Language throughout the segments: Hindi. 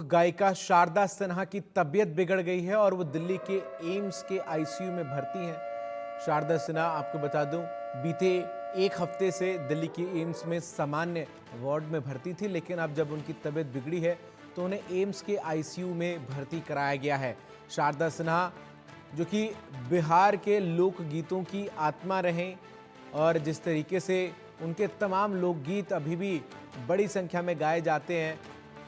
गायिका शारदा सिन्हा की तबीयत बिगड़ गई है और वो दिल्ली के एम्स के आईसीयू में भर्ती हैं। शारदा सिन्हा, आपको बता दूं, बीते एक हफ्ते से दिल्ली के एम्स में सामान्य वार्ड में भर्ती थी, लेकिन अब जब उनकी तबीयत बिगड़ी है तो उन्हें एम्स के आईसीयू में भर्ती कराया गया है। शारदा सिन्हा, जो कि बिहार के लोकगीतों की आत्मा रहें और जिस तरीके से उनके तमाम लोकगीत अभी भी बड़ी संख्या में गाए जाते हैं,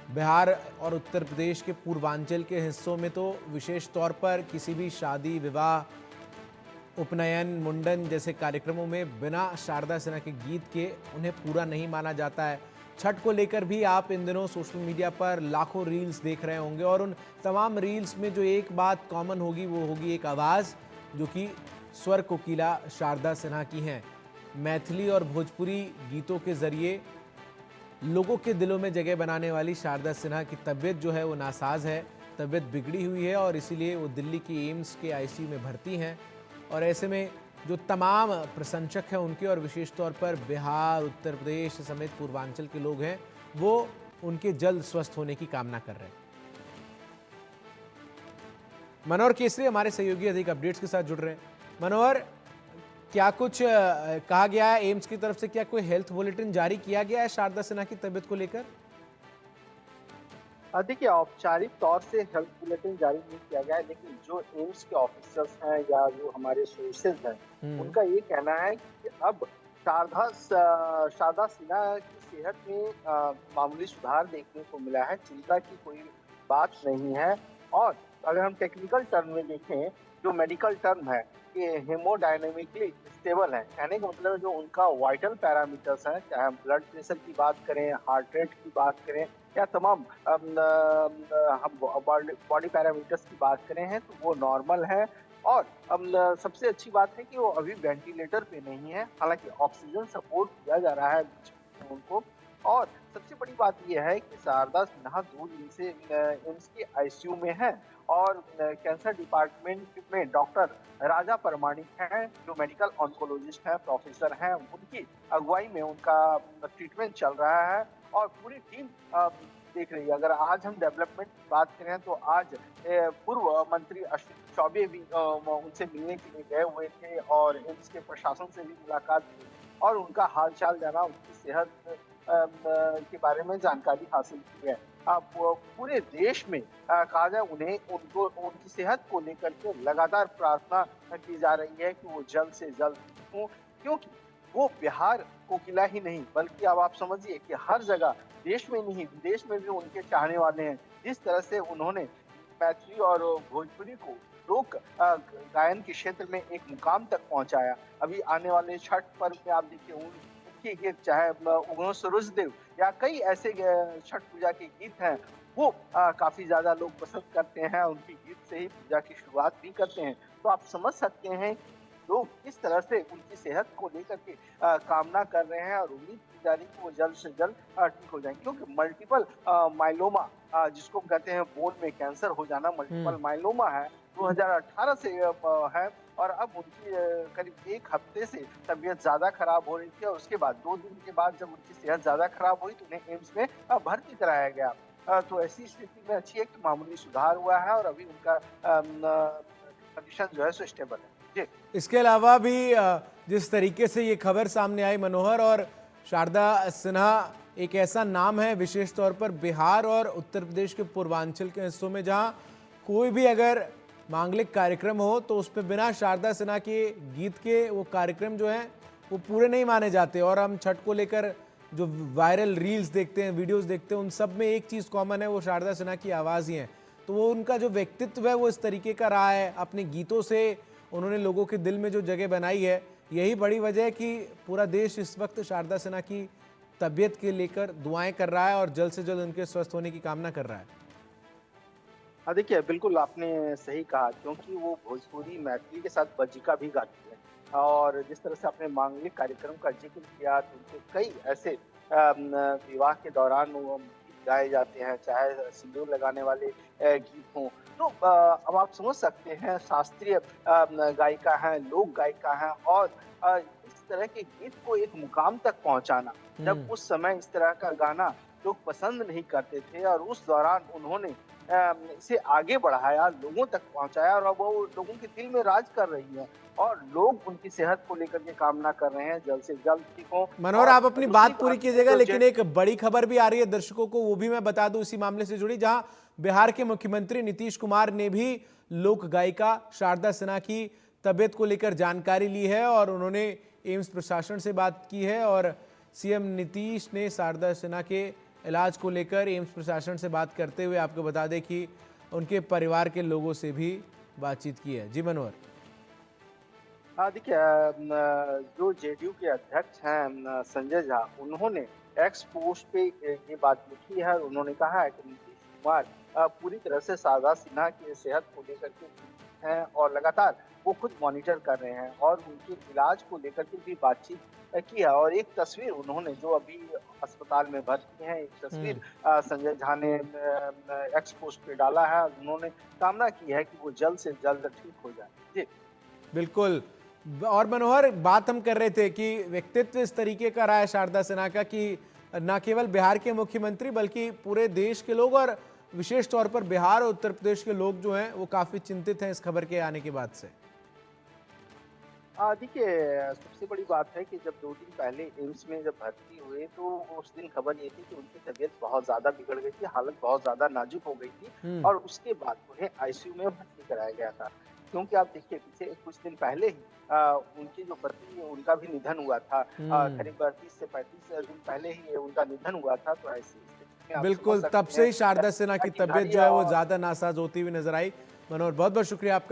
बिहार और उत्तर प्रदेश के पूर्वांचल के हिस्सों में तो विशेष तौर पर किसी भी शादी, विवाह, उपनयन, मुंडन जैसे कार्यक्रमों में बिना शारदा सिन्हा के गीत के उन्हें पूरा नहीं माना जाता है। छठ को लेकर भी आप इन दिनों सोशल मीडिया पर लाखों रील्स देख रहे होंगे और उन तमाम रील्स में जो एक बात कॉमन होगी वो होगी एक आवाज़, जो कि स्वर कोकिला शारदा सिन्हा की हैं। मैथिली और भोजपुरी गीतों के जरिए लोगों के दिलों में जगह बनाने वाली शारदा सिन्हा की तबीयत जो है वो नासाज है, तबीयत बिगड़ी हुई है और इसीलिए वो दिल्ली की एम्स के आईसीयू में भर्ती हैं। और ऐसे में जो तमाम प्रशंसक हैं उनके और विशेष तौर पर बिहार, उत्तर प्रदेश समेत पूर्वांचल के लोग हैं, वो उनके जल्द स्वस्थ होने की कामना कर रहे हैं। मनोहर केसरी हमारे सहयोगी अधिक अपडेट्स के साथ जुड़ रहे हैं। मनोहर, क्या कुछ कहा गया है एम्स की तरफ से? क्या कोई हेल्थ बुलेटिन जारी किया गया है शारदा सिन्हा की तबीयत को लेकर? देखिए, औपचारिक तौर से हेल्थ बुलेटिन जारी नहीं किया गया है, लेकिन जो एम्स के ऑफिसर्स हैं या जो हमारे सोर्सेज हैं, उनका ये कहना है कि अब शारदा सिन्हा की सेहत में मामूली सुधार देखने को मिला है, चिंता की कोई बात नहीं है। और अगर हम टेक्निकल टर्म में देखें, जो मेडिकल टर्म है, ये हेमोडायनेमिकली स्टेबल है। कहने का मतलब है जो उनका वाइटल पैरामीटर्स हैं, चाहे हम ब्लड प्रेशर की बात करें, हार्ट रेट की बात करें या तमाम हम बॉडी पैरामीटर्स की बात करें हैं, तो वो नॉर्मल है। और सबसे अच्छी बात है कि वो अभी वेंटिलेटर पे नहीं है, हालांकि ऑक्सीजन सपोर्ट किया जा रहा है उनको। और सबसे बड़ी बात यह है कि शारदा सिन्हा 2 दिन से एम्स के आईसीयू में है और कैंसर डिपार्टमेंट में डॉक्टर राजा परमाणिक हैं, जो मेडिकल ऑन्कोलॉजिस्ट हैं, प्रोफेसर हैं, उनकी अगुवाई में उनका ट्रीटमेंट चल रहा है और पूरी टीम देख रही है। अगर आज हम डेवलपमेंट की बात करें तो आज पूर्व मंत्री अश्विनी चौबे भी उनसे मिलने के लिए गए हुए थे और एम्स के प्रशासन से भी मुलाकात की और उनका हालचाल जाना, उनकी सेहत के बारे में जानकारी हासिल की है। अब पूरे देश में कहा जाए उनको उनकी सेहत को लेकर के लगातार प्रार्थना की जा रही है कि वो जल्द से जल्द ठीक हों, क्योंकि वो बिहार कोकिला ही नहीं बल्कि अब आप समझिए कि हर जगह, देश में नहीं विदेश में भी उनके चाहने वाले हैं। जिस तरह से उन्होंने मैथिली और भोजपुरी को लोक गायन के क्षेत्र में एक मुकाम तक पहुंचाया। अभी आने वाले छठ पर्व में आप देखिए उनके गीत, चाहे उगनो सूरजदेव या कई ऐसे छठ पूजा के गीत हैं, वो काफी ज्यादा लोग पसंद करते हैं। उनके गीत से ही पूजा की शुरुआत भी करते हैं। तो आप समझ सकते हैं लोग किस तरह से उनकी सेहत को लेकर के कामना कर रहे हैं और उम्मीद की जा रही है कि वो जल्द से जल्द ठीक हो जाएंगे, क्योंकि मल्टीपल माइलोमा, जिसको हम कहते हैं बोन में कैंसर हो जाना, मल्टीपल माइलोमा है, 2018 से है। और अब उनकी करीब एक हफ्ते से तबीयत ज्यादा खराब हो रही थी और उसके बाद 2 दिन के बाद जब उनकी सेहत ज्यादा खराब हुई तो उन्हें एम्स में भर्ती कराया गया। तो ऐसी स्थिति में अच्छी है कि मामूली सुधार हुआ है और अभी उनका कंडीशन जो है सो स्टेबल है। जी। इसके अलावा भी जिस तरीके से ये खबर सामने आई मनोहर, और शारदा सिन्हा एक ऐसा नाम है विशेष तौर पर बिहार और उत्तर प्रदेश के पूर्वांचल के हिस्सों में, जहां कोई भी अगर मांगलिक कार्यक्रम हो तो उस पर बिना शारदा सिन्हा के गीत के वो कार्यक्रम जो हैं वो पूरे नहीं माने जाते। और हम छठ को लेकर जो वायरल रील्स देखते हैं, वीडियोस देखते हैं, उन सब में एक चीज़ कॉमन है, वो शारदा सिन्हा की आवाज़ ही है। तो वो उनका जो व्यक्तित्व है वो इस तरीके का रहा है, अपने गीतों से उन्होंने लोगों के दिल में जो जगह बनाई है, यही बड़ी वजह है कि पूरा देश इस वक्त शारदा सिन्हा की तबीयत के लेकर दुआएं कर रहा है और जल्द से जल्द उनके स्वस्थ होने की कामना कर रहा है। हाँ, देखिए बिल्कुल आपने सही कहा, क्योंकि वो भोजपुरी, मैथिली के साथ बज्जिका भी गाती है और जिस तरह से आपने मांगलिक कार्यक्रम का जिक्र किया तो उनके कई ऐसे विवाह के दौरान वो गीत गाए जाते हैं, चाहे सिंदूर लगाने वाले गीत हों। तो अब आप समझ सकते हैं, शास्त्रीय गायिका हैं, लोक गायिका हैं और इस तरह के गीत को एक मुकाम तक पहुंचाना, जब हम्म। उस समय इस तरह का गाना लोग पसंद नहीं करते थे और उस दौरान उन्होंने इसे आगे बढ़ाया, लोगों तक पहुँचाया और अब वो लोगों के दिल में राज कर रही है और लोग उनकी सेहत को लेकर के कामना कर रहे हैं, जल्द से जल्द ठीक हों। मनोहर, और आप अपनी दूसरी बात पूरी बात कीजिएगा, जो लेकिन एक बड़ी खबर भी आ रही है दर्शकों को, वो भी मैं बता दूं इसी मामले से जुड़ी, जहां बिहार के मुख्यमंत्री नीतीश कुमार ने भी लोक गायिका शारदा सिन्हा की तबीयत को लेकर जानकारी ली है और उन्होंने एम्स प्रशासन से बात की है और सीएम नीतीश ने शारदा सिन्हा के इलाज को लेकर एम्स प्रशासन से बात करते हुए आपको बता दें कि उनके परिवार के लोगों से भी बातचीत की है। जी मनोहर। हाँ, देखिए जो जेडीयू के अध्यक्ष हैं संजय झा, उन्होंने एक्स पोस्ट पे ये बात लिखी है और उन्होंने कहा है कि नीतीश कुमार पूरी तरह से शारदा सिन्हा की सेहत को लेकर के चिंतित हैं और लगातार वो खुद मॉनिटर कर रहे हैं और उनके इलाज को लेकर के भी बातचीत की है और एक तस्वीर उन्होंने जो अभी अस्पताल में भर्ती हैं, एक तस्वीर संजय झा ने एक्स पोस्ट पे डाला है और उन्होंने कामना की है कि वो जल्द से जल्द ठीक हो जाए। जी बिल्कुल। और मनोहर, बात हम कर रहे थे कि व्यक्तित्व इस तरीके का रहा है शारदा सिन्हा का कि न केवल बिहार के मुख्यमंत्री बल्कि पूरे देश के लोग और विशेष तौर पर बिहार और उत्तर प्रदेश के लोग जो हैं वो काफी चिंतित हैं इस खबर के आने के बाद से। देखिए सबसे बड़ी बात है कि जब 2 दिन पहले एम्स में जब भर्ती हुए तो उस दिन खबर ये थी कि उनकी तबीयत बहुत ज़्यादा बिगड़ गई थी, हालत बहुत ज़्यादा नाजुक हो गई थी और उसके बाद उन्हें आईसीयू में भर्ती कराया गया था। क्योंकि आप देखिए पीछे कुछ दिन पहले ही उनके जो पति हैं उनका भी निधन हुआ था। करीब 30 से 35 दिन पहले ही उनका निधन हुआ था, तो ऐसी स्थिति में आप समझ बिल्कुल, तब सकते से हैं ही शारदा सिन्हा की तबीयत जिम्मेदारी जो है वो और ज्यादा नासाज होती हुई नजर आई। मनोहर, बहुत बहुत शुक्रिया आपका।